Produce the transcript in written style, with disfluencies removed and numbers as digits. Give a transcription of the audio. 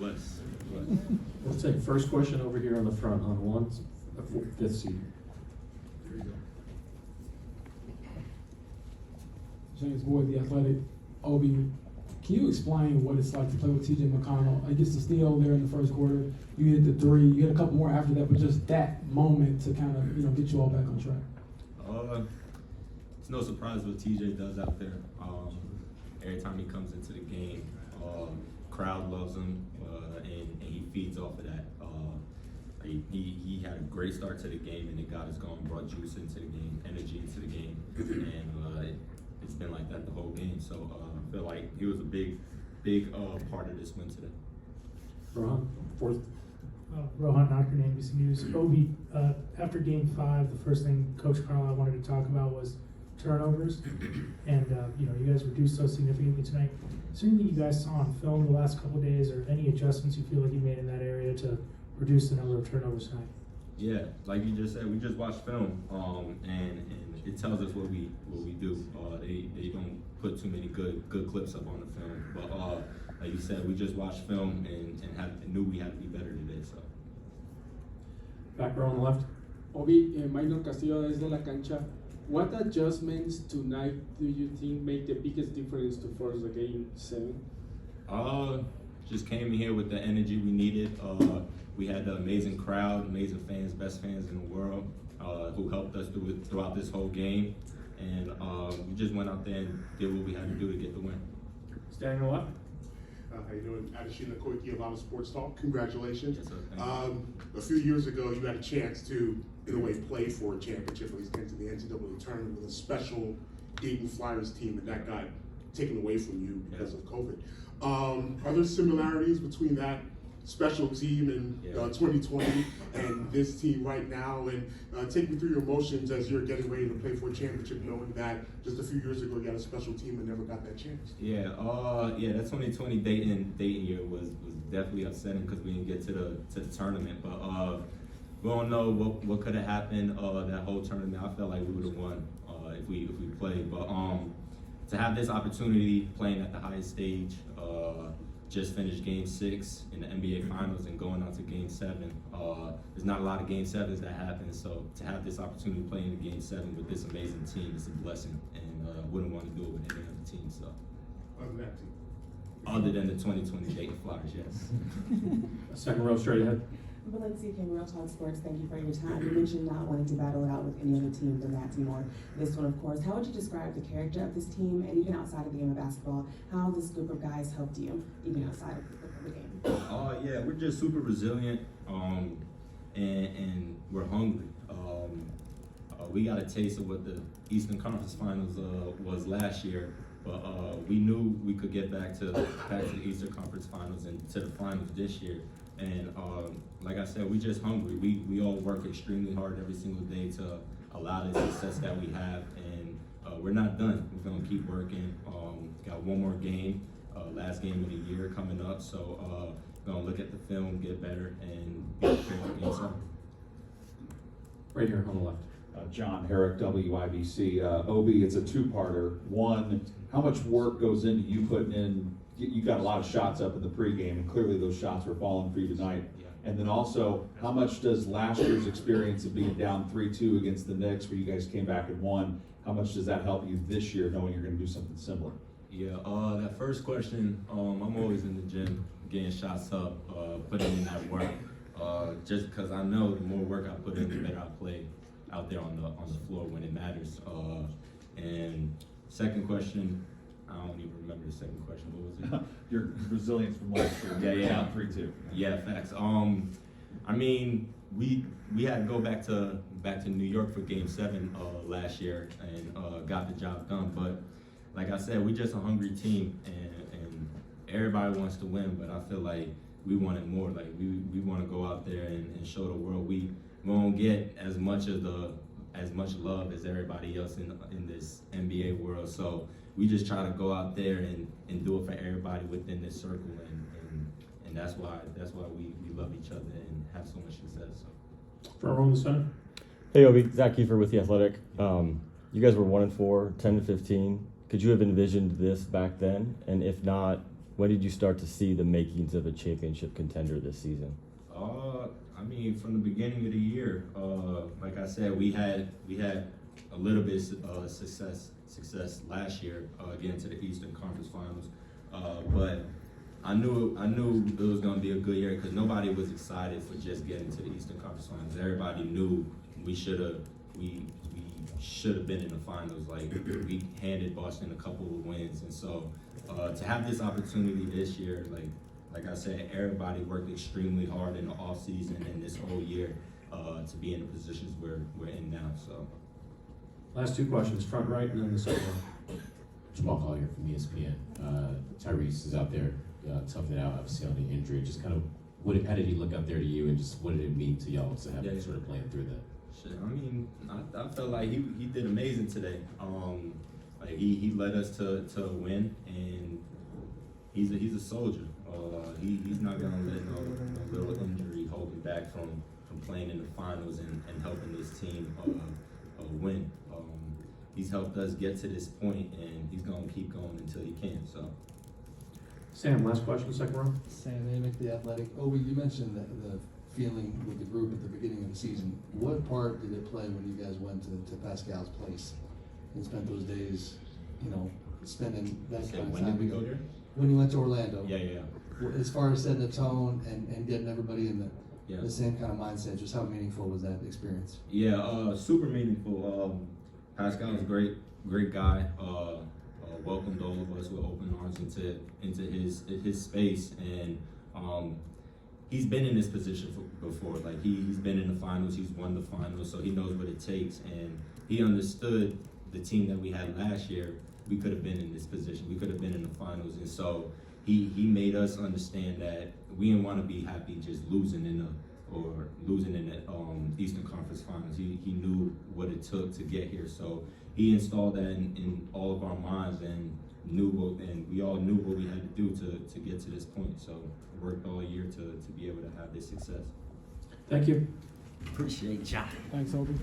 blessed. Let's take first question over here on the front on fifth seat. There you go. James Boyd, The Athletic. Obi, can you explain what it's like to play with TJ McConnell? I guess the steal there in the first quarter, you hit the three, you hit a couple more after that, but just that moment to kind of get you all back on track. It's no surprise what TJ does out there. Every time he comes into the game, crowd loves him, and he feeds off of that. He had a great start to the game, and it got us going, brought juice into the game, energy into the game, and it's been like that the whole game. So I feel like he was a big part of this win today. Rohan, fourth. Rohan Knocker, NBC News. Obi, after Game 5, the first thing Coach Carlisle wanted to talk about was turnovers, and you guys reduced so significantly tonight. Is there anything you guys saw on film the last couple of days, or any adjustments you feel like you made in that area to reduce the number of turnovers tonight? Yeah, like you just said, we just watched film, and it tells us what we do. They don't put too many good clips up on the film, but like you said, we just watched film and knew we had to be better today. So Back row on the left. Obi, Minor Castillo desde la cancha. What adjustments tonight do you think make the biggest difference to force the game 7? Just came here with the energy we needed. We had the amazing crowd, amazing fans, best fans in the world, who helped us throughout this whole game. And we just went out there and did what we had to do to get the win. Standing on the left. How you doing? Adeshina Koiki, a lot of sports talk. Congratulations. Yes, sir. Thank you. A few years ago, you had a chance to, in a way, play for a championship, at least get to the NCAA tournament with a special Dayton Flyers team, and that got taken away from you because of COVID. Are there similarities between that special team in 2020 and this team right now? And take me through your emotions as you're getting ready to play for a championship, knowing that just a few years ago you had a special team and never got that chance. Yeah, that 2020 Dayton year was definitely upsetting because we didn't get to the tournament. But we don't know what could have happened that whole tournament. I felt like we would have won if we played. But to have this opportunity playing at the highest stage, just finished Game 6 in the NBA Finals and going on to Game 7. There's not a lot of Game 7s that happen, so to have this opportunity playing in Game 7 with this amazing team is a blessing, and wouldn't want to do it with any other team. So, Other than that team. other than the 2020 Dayton Flyers, yes. Second row straight ahead. Valencia King, Real Talk Sports, thank you for your time. You mentioned not wanting to battle it out with any other team than that team or this one, of course. How would you describe the character of this team, and even outside of the game of basketball, how this group of guys helped you, even outside of the game? Yeah, we're just super resilient, and we're hungry. We got a taste of what the Eastern Conference Finals was last year, but we knew we could get back to the Eastern Conference Finals and to the finals this year. And like I said, we just hungry. We all work extremely hard every single day to allow the success that we have, and we're not done. We're gonna keep working. Got one more game, last game of the year coming up, so gonna look at the film, get better, and be prepared for Game 7. Right here on the left. John Herrick, WIBC. Obi, it's a two-parter. One, how much work goes into you putting in, you got a lot of shots up in the pregame, and clearly those shots were falling for you tonight. Yeah. And then also, how much does last year's experience of being down 3-2 against the Knicks, where you guys came back and won, how much does that help you this year, knowing you're going to do something similar? Yeah, that first question, I'm always in the gym getting shots up, putting in that work, just because I know the more work I put in, the better I play out there on the floor when it matters. And second question, I don't even remember the second question. What was it? Your resilience from last year. Yeah. Down 3-2. Yeah, facts. I mean, we had to go back to New York for Game 7 last year and got the job done. But like I said, we just a hungry team, and everybody wants to win. But I feel like we wanted more. Like we want to go out there and show the world we won't get as much love as everybody else in this NBA world. So we just try to go out there and do it for everybody within this circle, and that's why we love each other and have so much success. So. Front row in the center. Hey Obi, Zach Kiefer with The Athletic. You guys were 1-4, 10-15. Could you have envisioned this back then? And if not, when did you start to see the makings of a championship contender this season? I mean, from the beginning of the year, like I said, we had a little bit of success last year, getting to the Eastern Conference Finals. But I knew it was going to be a good year because nobody was excited for just getting to the Eastern Conference Finals. Everybody knew we should have been in the finals. Like, we handed Boston a couple of wins, and so to have this opportunity this year, like I said, everybody worked extremely hard in the off season and this whole year to be in the positions we're in now. So, Last two questions, front right and then the second one. Jamal Collier from ESPN. Tyrese is out there toughing it out, obviously on the injury. Just kind of, how did he look out there to you, and just what did it mean to y'all to have him sort of playing through that? shit, I mean, I felt like he did amazing today. Like he led us to a win, and he's a soldier. He's not gonna let no little injury hold him back from playing in the finals and helping this team win. He's helped us get to this point, and he's gonna keep going until he can. So. Sam, last question, second row. Sam Amick, The Athletic. Obi, you mentioned the feeling with the group at the beginning of the season. What part did it play when you guys went to Pascal's place and spent those days, spending that kind of When time did we together? go there? When you went to Orlando. Yeah. As far as setting the tone and getting everybody in Yeah. the same kind of mindset, just how meaningful was that experience? Yeah, super meaningful. Pascal's a great guy. Welcomed all of us with open arms into his space, and he's been in this position before. Like he's been in the finals, he's won the finals, so he knows what it takes, and he understood the team that we had last year. We could have been in this position. We could have been in the finals, and so he made us understand that we didn't want to be happy just losing in the Eastern Conference Finals. He knew what it took to get here, so he installed that in all of our minds, and we all knew what we had to do to get to this point. So worked all year to be able to have this success. Thank you. Appreciate y'all. Thanks, Obi.